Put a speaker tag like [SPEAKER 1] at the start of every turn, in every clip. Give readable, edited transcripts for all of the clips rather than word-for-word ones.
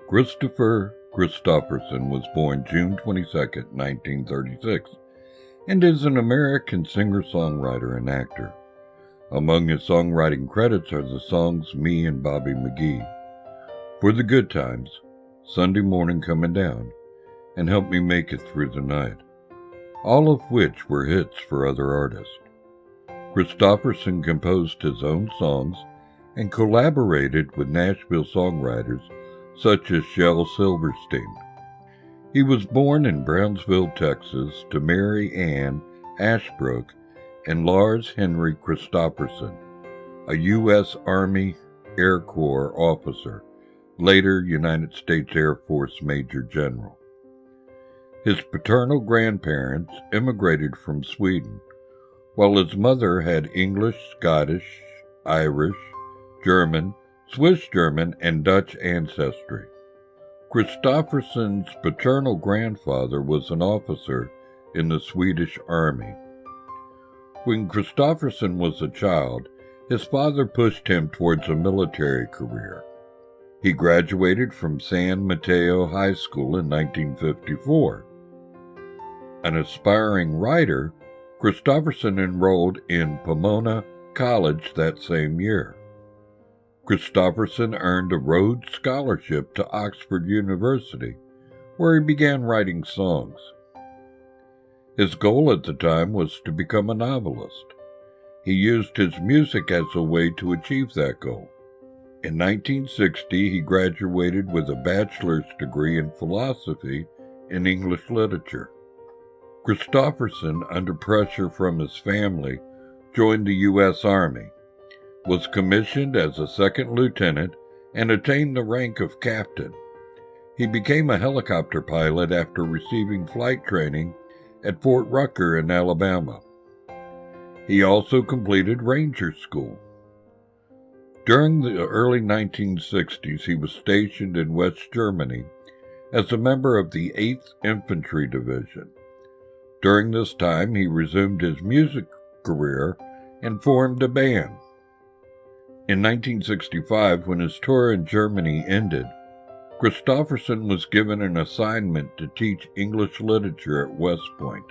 [SPEAKER 1] Kris Kristofferson was born June 22, 1936, and is an American singer-songwriter and actor. Among his songwriting credits are the songs Me and Bobby McGee, For the Good Times, Sunday Morning Coming Down, and Help Me Make It Through the Night, all of which were hits for other artists. Kristofferson composed his own songs and collaborated with Nashville songwriters such as Shel Silverstein. He was born in Brownsville, Texas, to Mary Ann Ashbrook and Lars Henry Kristofferson, a U.S. Army Air Corps officer, later United States Air Force Major General. His paternal grandparents immigrated from Sweden, while his mother had English, Scottish, Irish, German, Swiss German, and Dutch ancestry. Kristofferson's paternal grandfather was an officer in the Swedish Army. When Kristofferson was a child, his father pushed him towards a military career. He graduated from San Mateo High School in 1954. An aspiring writer, Kristofferson enrolled in Pomona College that same year. Kristofferson earned a Rhodes Scholarship to Oxford University, where he began writing songs. His goal at the time was to become a novelist. He used his music as a way to achieve that goal. In 1960, he graduated with a bachelor's degree in philosophy and English literature. Kristofferson, under pressure from his family, joined the U.S. Army, was commissioned as a second lieutenant, and attained the rank of captain. He became a helicopter pilot after receiving flight training at Fort Rucker in Alabama. He also completed Ranger School. During the early 1960s, he was stationed in West Germany as a member of the 8th Infantry Division. During this time, he resumed his music career and formed a band. In 1965, when his tour in Germany ended, Kristofferson was given an assignment to teach English literature at West Point.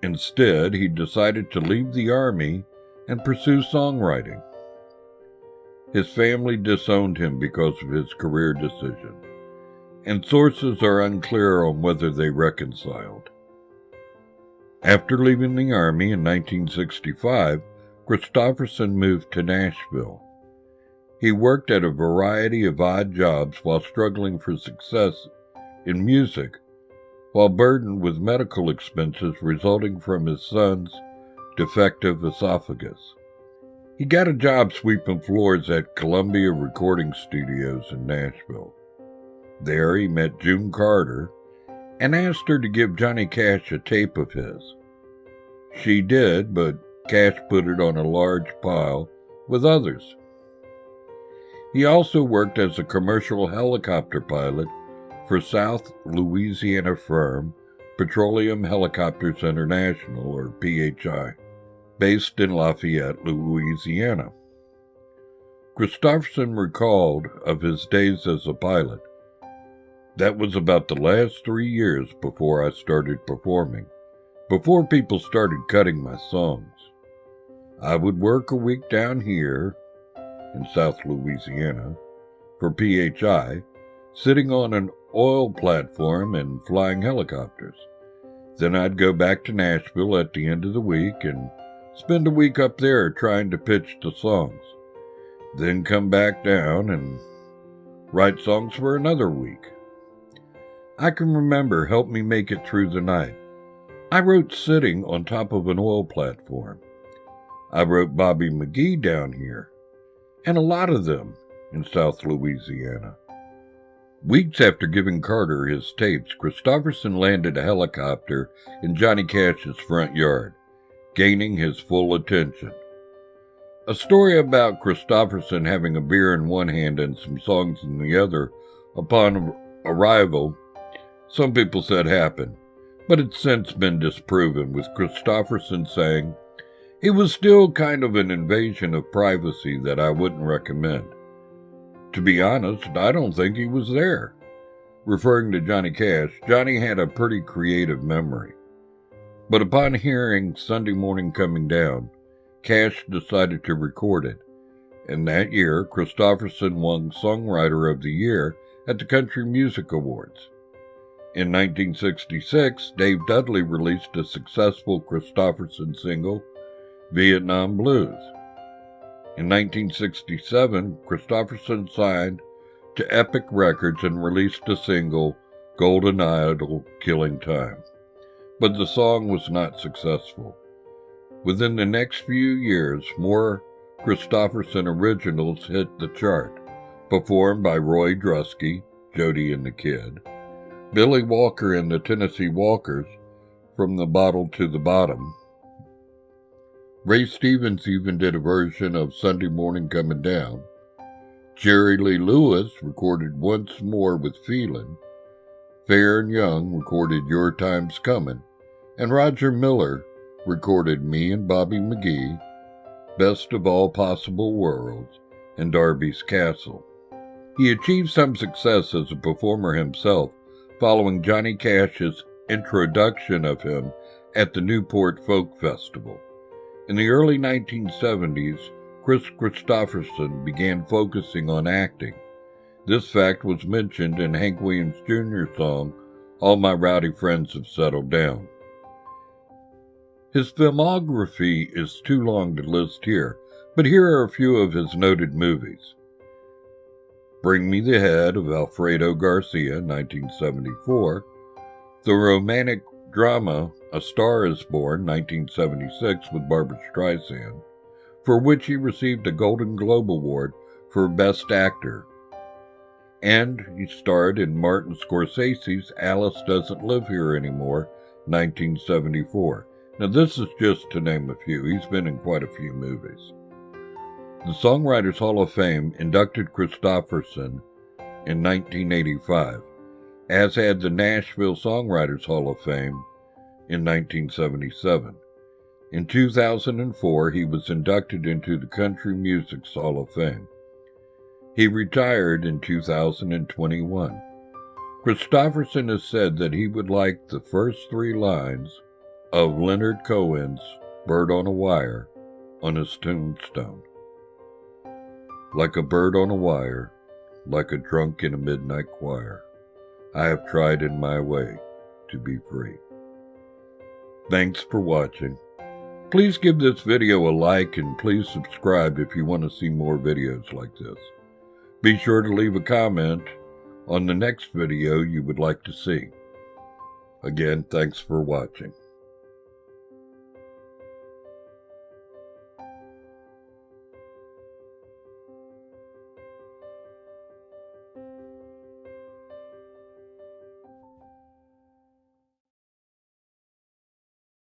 [SPEAKER 1] Instead, he decided to leave the Army and pursue songwriting. His family disowned him because of his career decision, and sources are unclear on whether they reconciled. After leaving the Army in 1965, Kristofferson moved to Nashville. He worked at a variety of odd jobs while struggling for success in music, while burdened with medical expenses resulting from his son's defective esophagus. He got a job sweeping floors at Columbia Recording Studios in Nashville. There he met June Carter and asked her to give Johnny Cash a tape of his. She did, but Cash put it on a large pile with others. He also worked as a commercial helicopter pilot for South Louisiana firm Petroleum Helicopters International, or PHI, based in Lafayette, Louisiana. Kristofferson recalled of his days as a pilot, "That was about the last 3 years before I started performing, before people started cutting my songs. I would work a week down here in South Louisiana for PHI, sitting on an oil platform and flying helicopters. Then I'd go back to Nashville at the end of the week and spend a week up there trying to pitch the songs. Then come back down and write songs for another week. I can remember Help Me Make It Through the Night. I wrote sitting on top of an oil platform. I wrote Bobby McGee down here, and a lot of them in South Louisiana." Weeks after giving Carter his tapes, Kristofferson landed a helicopter in Johnny Cash's front yard, gaining his full attention. A story about Kristofferson having a beer in one hand and some songs in the other upon arrival, some people said happened, but it's since been disproven, with Kristofferson saying, "It was still kind of an invasion of privacy that I wouldn't recommend. To be honest, I don't think he was there." Referring to Johnny Cash, Johnny had a pretty creative memory. But upon hearing Sunday Morning Coming Down, Cash decided to record it, and that year, Kristofferson won Songwriter of the Year at the Country Music Awards. In 1966, Dave Dudley released a successful Kristofferson single, Vietnam Blues. In 1967, Kristofferson signed to Epic Records and released a single, Golden Idol, Killing Time. But the song was not successful. Within the next few years, more Kristofferson originals hit the chart, performed by Roy Drusky, Jody and the Kid, Billy Walker and the Tennessee Walkers, From the Bottle to the Bottom. Ray Stevens even did a version of Sunday Morning Coming Down. Jerry Lee Lewis recorded Once More with Feelin'. Fair and Young recorded Your Time's Comin', and Roger Miller recorded Me and Bobby McGee, Best of All Possible Worlds, and Darby's Castle. He achieved some success as a performer himself following Johnny Cash's introduction of him at the Newport Folk Festival. In the early 1970s, Kris Kristofferson began focusing on acting. This fact was mentioned in Hank Williams Jr.'s song, All My Rowdy Friends Have Settled Down. His filmography is too long to list here, but here are a few of his noted movies. Bring Me the Head of Alfredo Garcia, 1974. The romantic drama A Star is Born, 1976, with Barbra Streisand, for which he received a Golden Globe Award for Best Actor. And he starred in Martin Scorsese's Alice Doesn't Live Here Anymore, 1974. Now this is just to name a few. He's been in quite a few movies. The Songwriters Hall of Fame inducted Kristofferson in 1985, as had the Nashville Songwriters Hall of Fame in 1977. In 2004, he was inducted into the Country Music's Hall of Fame. He retired in 2021. Kristofferson has said that he would like the first 3 lines of Leonard Cohen's Bird on a Wire on his tombstone. Like a bird on a wire, like a drunk in a midnight choir, I have tried in my way to be free. Thanks for watching. Please give this video a like and please subscribe if you want to see more videos like this. Be sure to leave a comment on the next video you would like to see. Again, thanks for watching.